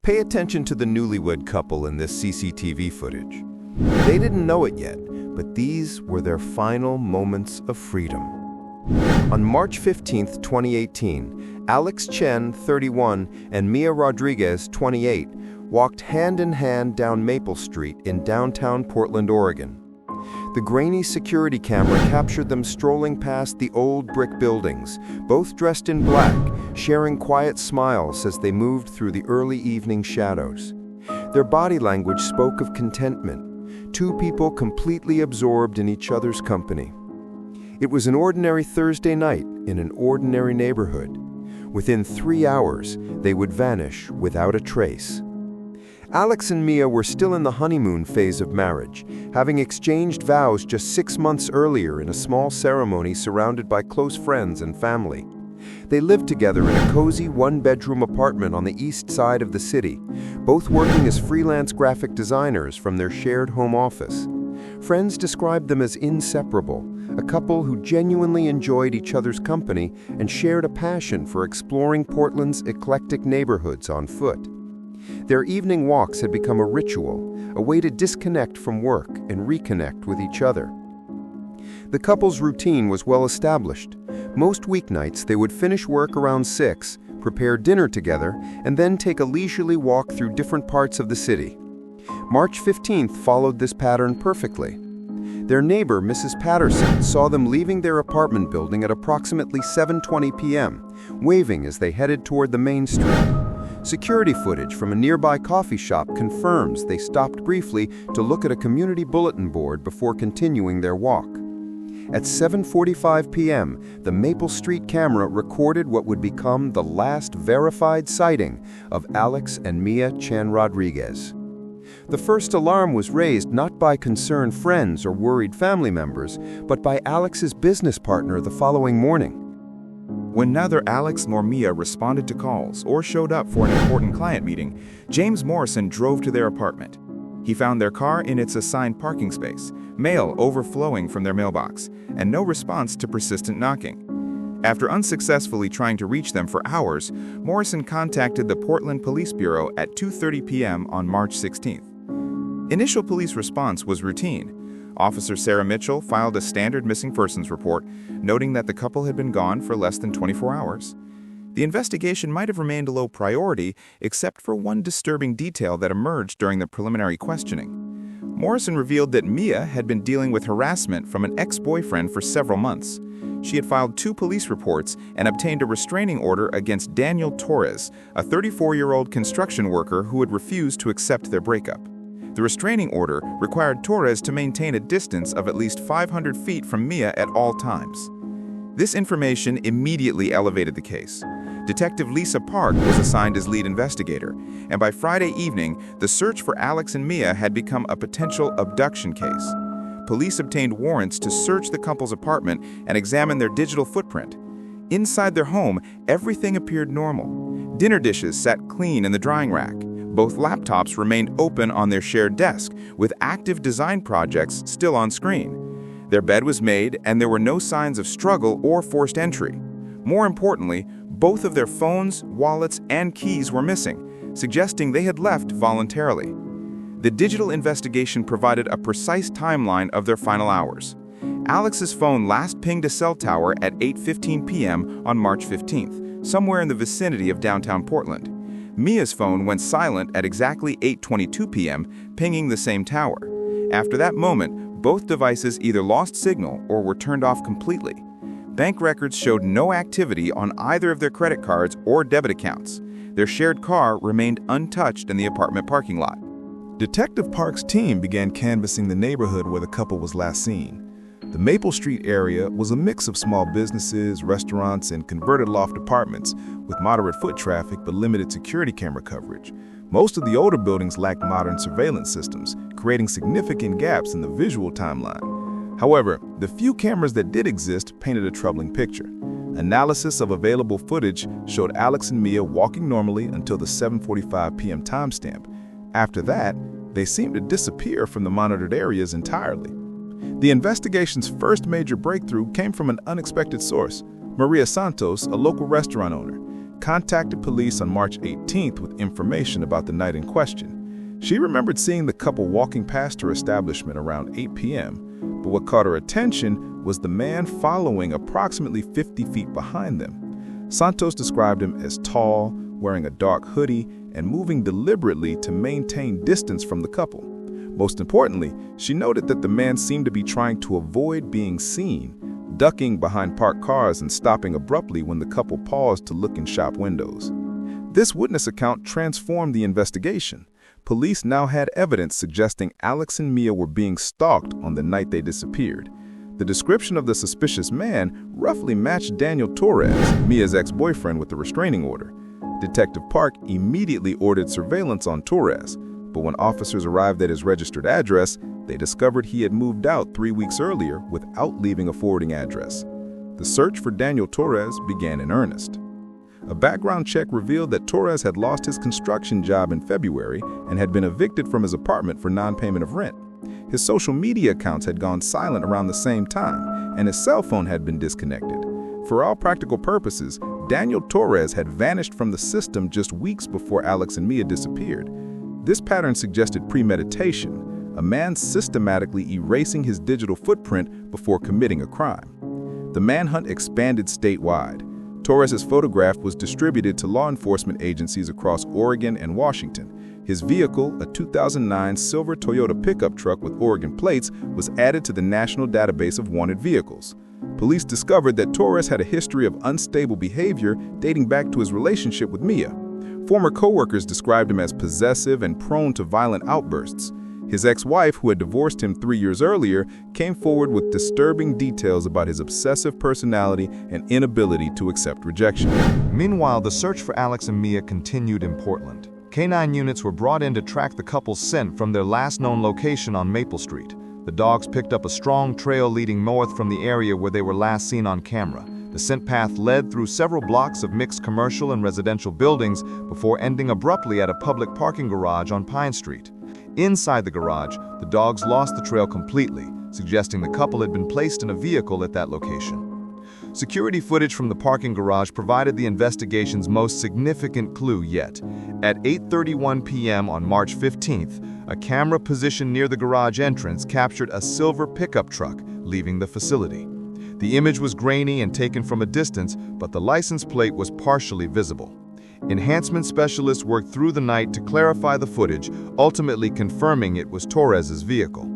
Pay attention to the newlywed couple in this CCTV footage. They didn't know it yet, but these were their final moments of freedom. On March 15, 2018, Alex Chen, 31, and Mia Rodriguez, 28, walked hand in hand down Maple Street in downtown Portland, Oregon. The grainy security camera captured them strolling past the old brick buildings, both dressed in black, sharing quiet smiles as they moved through the early evening shadows. Their body language spoke of contentment, two people completely absorbed in each other's company. It was an ordinary Thursday night in an ordinary neighborhood. Within 3 hours, they would vanish without a trace. Alex and Mia were still in the honeymoon phase of marriage, having exchanged vows just 6 months earlier in a small ceremony surrounded by close friends and family. They lived together in a cozy one-bedroom apartment on the east side of the city, both working as freelance graphic designers from their shared home office. Friends described them as inseparable, a couple who genuinely enjoyed each other's company and shared a passion for exploring Portland's eclectic neighborhoods on foot. Their evening walks had become a ritual, a way to disconnect from work and reconnect with each other. The couple's routine was well established. Most weeknights, they would finish work around 6, prepare dinner together, and then take a leisurely walk through different parts of the city. March 15th followed this pattern perfectly. Their neighbor, Mrs. Patterson, saw them leaving their apartment building at approximately 7:20 p.m., waving as they headed toward the main street. Security footage from a nearby coffee shop confirms they stopped briefly to look at a community bulletin board before continuing their walk. At 7:45 p.m., the Maple Street camera recorded what would become the last verified sighting of Alex and Mia Chen Rodriguez. The first alarm was raised not by concerned friends or worried family members, but by Alex's business partner the following morning. When neither Alex nor Mia responded to calls or showed up for an important client meeting, James Morrison drove to their apartment. He found their car in its assigned parking space, mail overflowing from their mailbox, and no response to persistent knocking. After unsuccessfully trying to reach them for hours, Morrison contacted the Portland Police Bureau at 2:30 p.m. on March 16th. Initial police response was routine. Officer Sarah Mitchell filed a standard missing persons report, noting that the couple had been gone for less than 24 hours. The investigation might have remained a low priority, except for one disturbing detail that emerged during the preliminary questioning. Morrison revealed that Mia had been dealing with harassment from an ex-boyfriend for several months. She had filed 2 police reports and obtained a restraining order against Daniel Torres, a 34-year-old construction worker who had refused to accept their breakup. The restraining order required Torres to maintain a distance of at least 500 feet from Mia at all times. This information immediately elevated the case. Detective Lisa Park was assigned as lead investigator, and by Friday evening, the search for Alex and Mia had become a potential abduction case. Police obtained warrants to search the couple's apartment and examine their digital footprint. Inside their home, everything appeared normal. Dinner dishes sat clean in the drying rack. Both laptops remained open on their shared desk, with active design projects still on screen. Their bed was made, and there were no signs of struggle or forced entry. More importantly, both of their phones, wallets, and keys were missing, suggesting they had left voluntarily. The digital investigation provided a precise timeline of their final hours. Alex's phone last pinged a cell tower at 8:15 p.m. on March 15th, somewhere in the vicinity of downtown Portland. Mia's phone went silent at exactly 8:22 p.m., pinging the same tower. After that moment, both devices either lost signal or were turned off completely. Bank records showed no activity on either of their credit cards or debit accounts. Their shared car remained untouched in the apartment parking lot. Detective Park's team began canvassing the neighborhood where the couple was last seen. The Maple Street area was a mix of small businesses, restaurants, and converted loft apartments with moderate foot traffic but limited security camera coverage. Most of the older buildings lacked modern surveillance systems, creating significant gaps in the visual timeline. However, the few cameras that did exist painted a troubling picture. Analysis of available footage showed Alex and Mia walking normally until the 7:45 p.m. timestamp. After that, they seemed to disappear from the monitored areas entirely. The investigation's first major breakthrough came from an unexpected source, Maria Santos, a local restaurant owner. contacted police on March 18th with information about the night in question. She remembered seeing the couple walking past her establishment around 8 p.m., but what caught her attention was the man following approximately 50 feet behind them. Santos described him as tall, wearing a dark hoodie, and moving deliberately to maintain distance from the couple. Most importantly, she noted that the man seemed to be trying to avoid being seen, ducking behind parked cars and stopping abruptly when the couple paused to look in shop windows. This witness account transformed the investigation. Police now had evidence suggesting Alex and Mia were being stalked on the night they disappeared. The description of the suspicious man roughly matched Daniel Torres, Mia's ex-boyfriend with the restraining order. Detective Park immediately ordered surveillance on Torres, but when officers arrived at his registered address, they discovered he had moved out 3 weeks earlier without leaving a forwarding address. The search for Daniel Torres began in earnest. A background check revealed that Torres had lost his construction job in February and had been evicted from his apartment for non-payment of rent. His social media accounts had gone silent around the same time, and his cell phone had been disconnected. For all practical purposes, Daniel Torres had vanished from the system just weeks before Alex and Mia disappeared. This pattern suggested premeditation, a man systematically erasing his digital footprint before committing a crime. The manhunt expanded statewide. Torres's photograph was distributed to law enforcement agencies across Oregon and Washington. His vehicle, a 2009 silver Toyota pickup truck with Oregon plates, was added to the national database of wanted vehicles. Police discovered that Torres had a history of unstable behavior dating back to his relationship with Mia. Former co-workers described him as possessive and prone to violent outbursts. His ex-wife, who had divorced him 3 years earlier, came forward with disturbing details about his obsessive personality and inability to accept rejection. Meanwhile, the search for Alex and Mia continued in Portland. Canine units were brought in to track the couple's scent from their last known location on Maple Street. The dogs picked up a strong trail leading north from the area where they were last seen on camera. The scent path led through several blocks of mixed commercial and residential buildings before ending abruptly at a public parking garage on Pine Street. Inside the garage, the dogs lost the trail completely, suggesting the couple had been placed in a vehicle at that location. Security footage from the parking garage provided the investigation's most significant clue yet. At 8:31 p.m. on March 15th, a camera positioned near the garage entrance captured a silver pickup truck leaving the facility. The image was grainy and taken from a distance, but the license plate was partially visible. Enhancement specialists worked through the night to clarify the footage, ultimately confirming it was Torres's vehicle.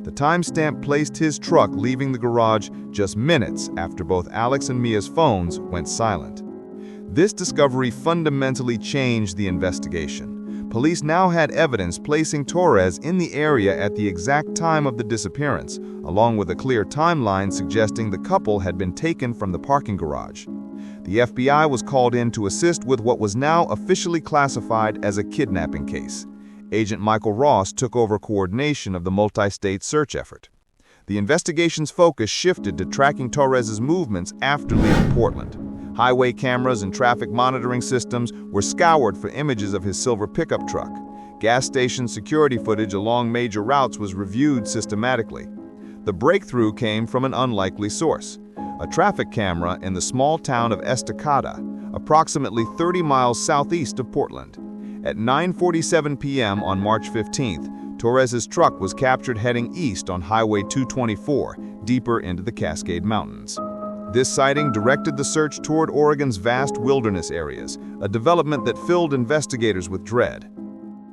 The timestamp placed his truck leaving the garage just minutes after both Alex and Mia's phones went silent. This discovery fundamentally changed the investigation. Police now had evidence placing Torres in the area at the exact time of the disappearance, along with a clear timeline suggesting the couple had been taken from the parking garage. The FBI was called in to assist with what was now officially classified as a kidnapping case. Agent Michael Ross took over coordination of the multi-state search effort. The investigation's focus shifted to tracking Torres's movements after leaving Portland. Highway cameras and traffic monitoring systems were scoured for images of his silver pickup truck. Gas station security footage along major routes was reviewed systematically. The breakthrough came from an unlikely source: a traffic camera in the small town of Estacada, approximately 30 miles southeast of Portland. At 9:47 p.m. on March 15th, Torres's truck was captured heading east on Highway 224, deeper into the Cascade Mountains. This sighting directed the search toward Oregon's vast wilderness areas, a development that filled investigators with dread.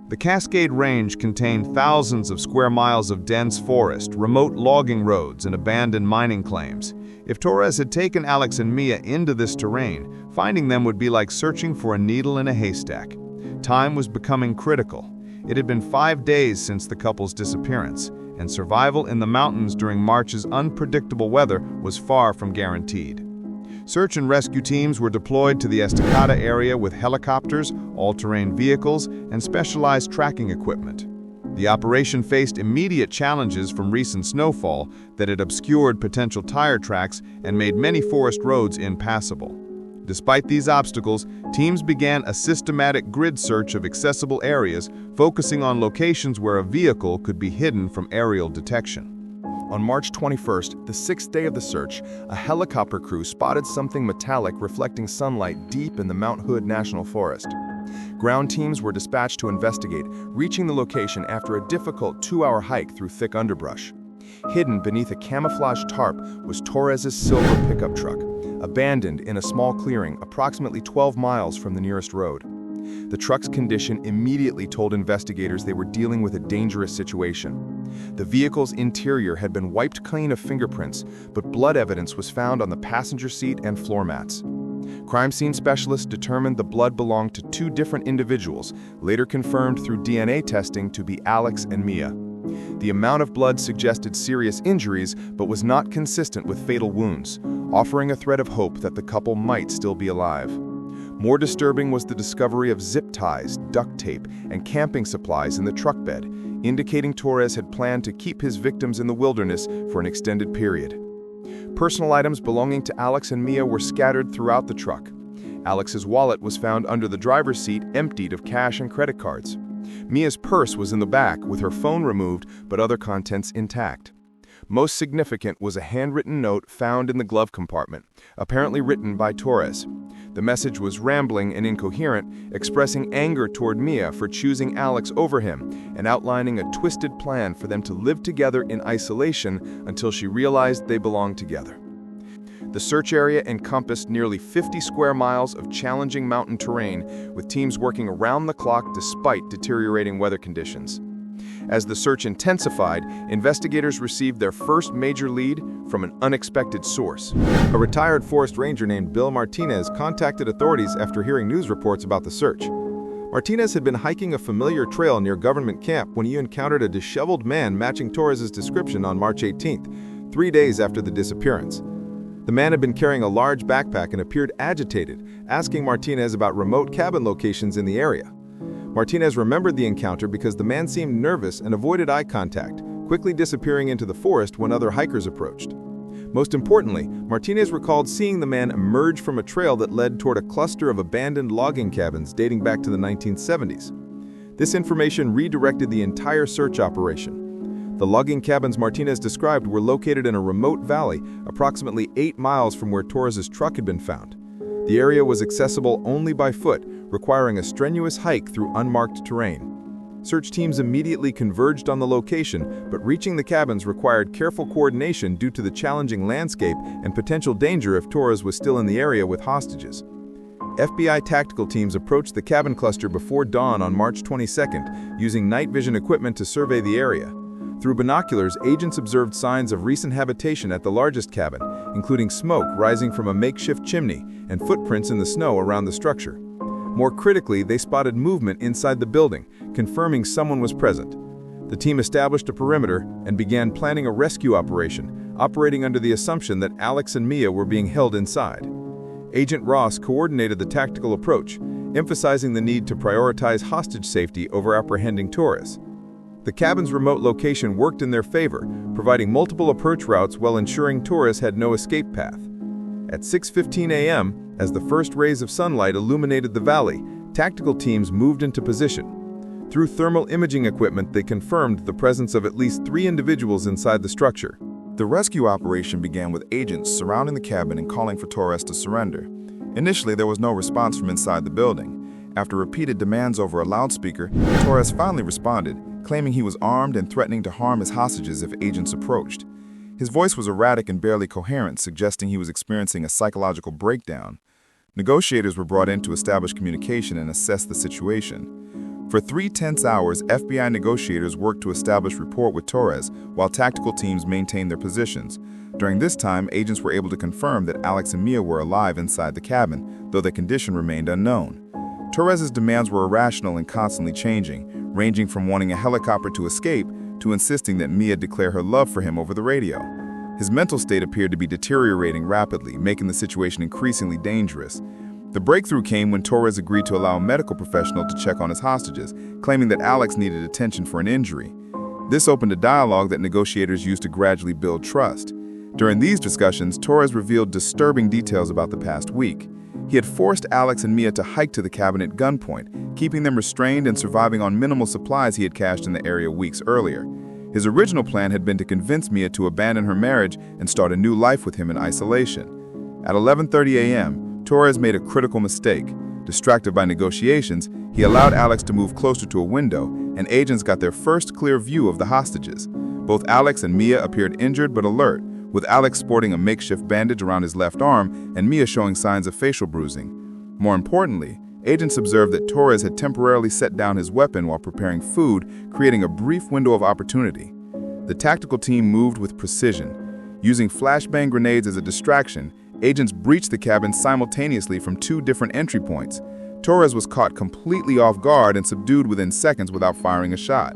The Cascade Range contained thousands of square miles of dense forest, remote logging roads, and abandoned mining claims. If Torres had taken Alex and Mia into this terrain, finding them would be like searching for a needle in a haystack. Time was becoming critical. It had been 5 days since the couple's disappearance, and survival in the mountains during March's unpredictable weather was far from guaranteed. Search and rescue teams were deployed to the Estacada area with helicopters, all-terrain vehicles, and specialized tracking equipment. The operation faced immediate challenges from recent snowfall that had obscured potential tire tracks and made many forest roads impassable. Despite these obstacles, teams began a systematic grid search of accessible areas, focusing on locations where a vehicle could be hidden from aerial detection. On March 21st, the 6th day of the search, a helicopter crew spotted something metallic reflecting sunlight deep in the Mount Hood National Forest. Ground teams were dispatched to investigate, reaching the location after a difficult 2-hour hike through thick underbrush. Hidden beneath a camouflage tarp was Torres's silver pickup truck, abandoned in a small clearing approximately 12 miles from the nearest road. The truck's condition immediately told investigators they were dealing with a dangerous situation. The vehicle's interior had been wiped clean of fingerprints, but blood evidence was found on the passenger seat and floor mats. Crime scene specialists determined the blood belonged to 2 different individuals, later confirmed through DNA testing to be Alex and Mia. The amount of blood suggested serious injuries, but was not consistent with fatal wounds, offering a thread of hope that the couple might still be alive. More disturbing was the discovery of zip ties, duct tape, and camping supplies in the truck bed, indicating Torres had planned to keep his victims in the wilderness for an extended period. Personal items belonging to Alex and Mia were scattered throughout the truck. Alex's wallet was found under the driver's seat, emptied of cash and credit cards. Mia's purse was in the back, with her phone removed but other contents intact. Most significant was a handwritten note found in the glove compartment, apparently written by Torres. The message was rambling and incoherent, expressing anger toward Mia for choosing Alex over him and outlining a twisted plan for them to live together in isolation until she realized they belonged together. The search area encompassed nearly 50 square miles of challenging mountain terrain, with teams working around the clock despite deteriorating weather conditions. As the search intensified, investigators received their first major lead from an unexpected source. A retired forest ranger named Bill Martinez contacted authorities after hearing news reports about the search. Martinez had been hiking a familiar trail near government camp when he encountered a disheveled man matching Torres's description on March 18th, 3 days after the disappearance. The man had been carrying a large backpack and appeared agitated, asking Martinez about remote cabin locations in the area. Martinez remembered the encounter because the man seemed nervous and avoided eye contact, quickly disappearing into the forest when other hikers approached. Most importantly, Martinez recalled seeing the man emerge from a trail that led toward a cluster of abandoned logging cabins dating back to the 1970s. This information redirected the entire search operation. The logging cabins Martinez described were located in a remote valley, approximately 8 miles from where Torres's truck had been found. The area was accessible only by foot, requiring a strenuous hike through unmarked terrain. Search teams immediately converged on the location, but reaching the cabins required careful coordination due to the challenging landscape and potential danger if Torres was still in the area with hostages. FBI tactical teams approached the cabin cluster before dawn on March 22nd, using night vision equipment to survey the area. Through binoculars, agents observed signs of recent habitation at the largest cabin, including smoke rising from a makeshift chimney and footprints in the snow around the structure. More critically, they spotted movement inside the building, confirming someone was present. The team established a perimeter and began planning a rescue operation, operating under the assumption that Alex and Mia were being held inside. Agent Ross coordinated the tactical approach, emphasizing the need to prioritize hostage safety over apprehending Torres. The cabin's remote location worked in their favor, providing multiple approach routes while ensuring Torres had no escape path. At 6:15 a.m., as the first rays of sunlight illuminated the valley, tactical teams moved into position. Through thermal imaging equipment, they confirmed the presence of at least 3 individuals inside the structure. The rescue operation began with agents surrounding the cabin and calling for Torres to surrender. Initially, there was no response from inside the building. After repeated demands over a loudspeaker, Torres finally responded, claiming he was armed and threatening to harm his hostages if agents approached. His voice was erratic and barely coherent, suggesting he was experiencing a psychological breakdown. Negotiators were brought in to establish communication and assess the situation. For 3 tense hours, FBI negotiators worked to establish rapport with Torres, while tactical teams maintained their positions. During this time, agents were able to confirm that Alex and Mia were alive inside the cabin, though their condition remained unknown. Torres's demands were irrational and constantly changing, ranging from wanting a helicopter to escape to insisting that Mia declare her love for him over the radio. His mental state appeared to be deteriorating rapidly, making the situation increasingly dangerous. The breakthrough came when Torres agreed to allow a medical professional to check on his hostages, claiming that Alex needed attention for an injury. This opened a dialogue that negotiators used to gradually build trust. During these discussions, Torres revealed disturbing details about the past week. He had forced Alex and Mia to hike to the cabin at gunpoint, keeping them restrained and surviving on minimal supplies he had cached in the area weeks earlier. His original plan had been to convince Mia to abandon her marriage and start a new life with him in isolation. At 11:30 a.m., Torres made a critical mistake. Distracted by negotiations, he allowed Alex to move closer to a window, and agents got their first clear view of the hostages. Both Alex and Mia appeared injured but alert, with Alex sporting a makeshift bandage around his left arm and Mia showing signs of facial bruising. More importantly, agents observed that Torres had temporarily set down his weapon while preparing food, creating a brief window of opportunity. The tactical team moved with precision. Using flashbang grenades as a distraction, agents breached the cabin simultaneously from 2 different entry points. Torres was caught completely off guard and subdued within seconds without firing a shot.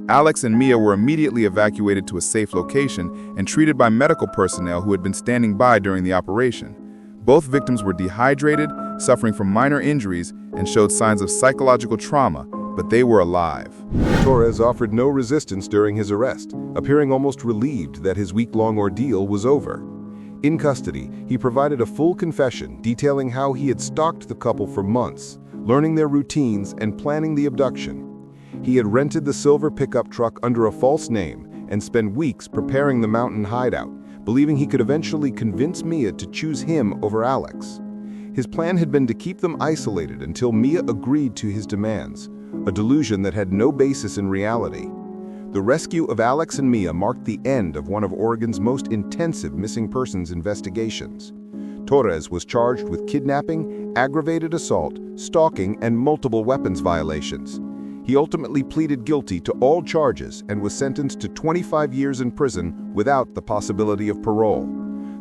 Alex and Mia were immediately evacuated to a safe location and treated by medical personnel who had been standing by during the operation. Both victims were dehydrated, suffering from minor injuries, and showed signs of psychological trauma, but they were alive. Torres offered no resistance during his arrest, appearing almost relieved that his week-long ordeal was over. In custody, he provided a full confession detailing how he had stalked the couple for months, learning their routines and planning the abduction. He had rented the silver pickup truck under a false name and spent weeks preparing the mountain hideout, believing he could eventually convince Mia to choose him over Alex. His plan had been to keep them isolated until Mia agreed to his demands, a delusion that had no basis in reality. The rescue of Alex and Mia marked the end of one of Oregon's most intensive missing persons investigations. Torres was charged with kidnapping, aggravated assault, stalking, and multiple weapons violations. He ultimately pleaded guilty to all charges and was sentenced to 25 years in prison without the possibility of parole.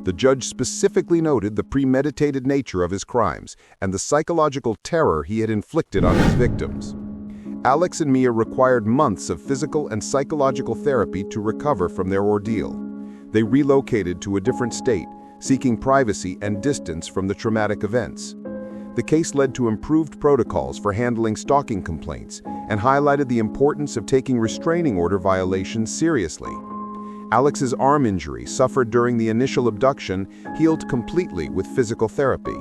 The judge specifically noted the premeditated nature of his crimes and the psychological terror he had inflicted on his victims. Alex and Mia required months of physical and psychological therapy to recover from their ordeal. They relocated to a different state, seeking privacy and distance from the traumatic events. The case led to improved protocols for handling stalking complaints and highlighted the importance of taking restraining order violations seriously. Alex's arm injury, suffered during the initial abduction, healed completely with physical therapy.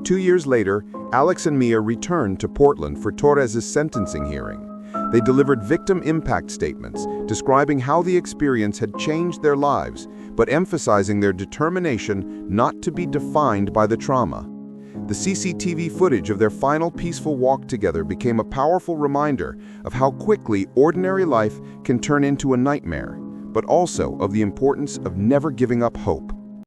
2 years later, Alex and Mia returned to Portland for Torres' sentencing hearing. They delivered victim impact statements describing how the experience had changed their lives, but emphasizing their determination not to be defined by the trauma. The CCTV footage of their final peaceful walk together became a powerful reminder of how quickly ordinary life can turn into a nightmare, but also of the importance of never giving up hope.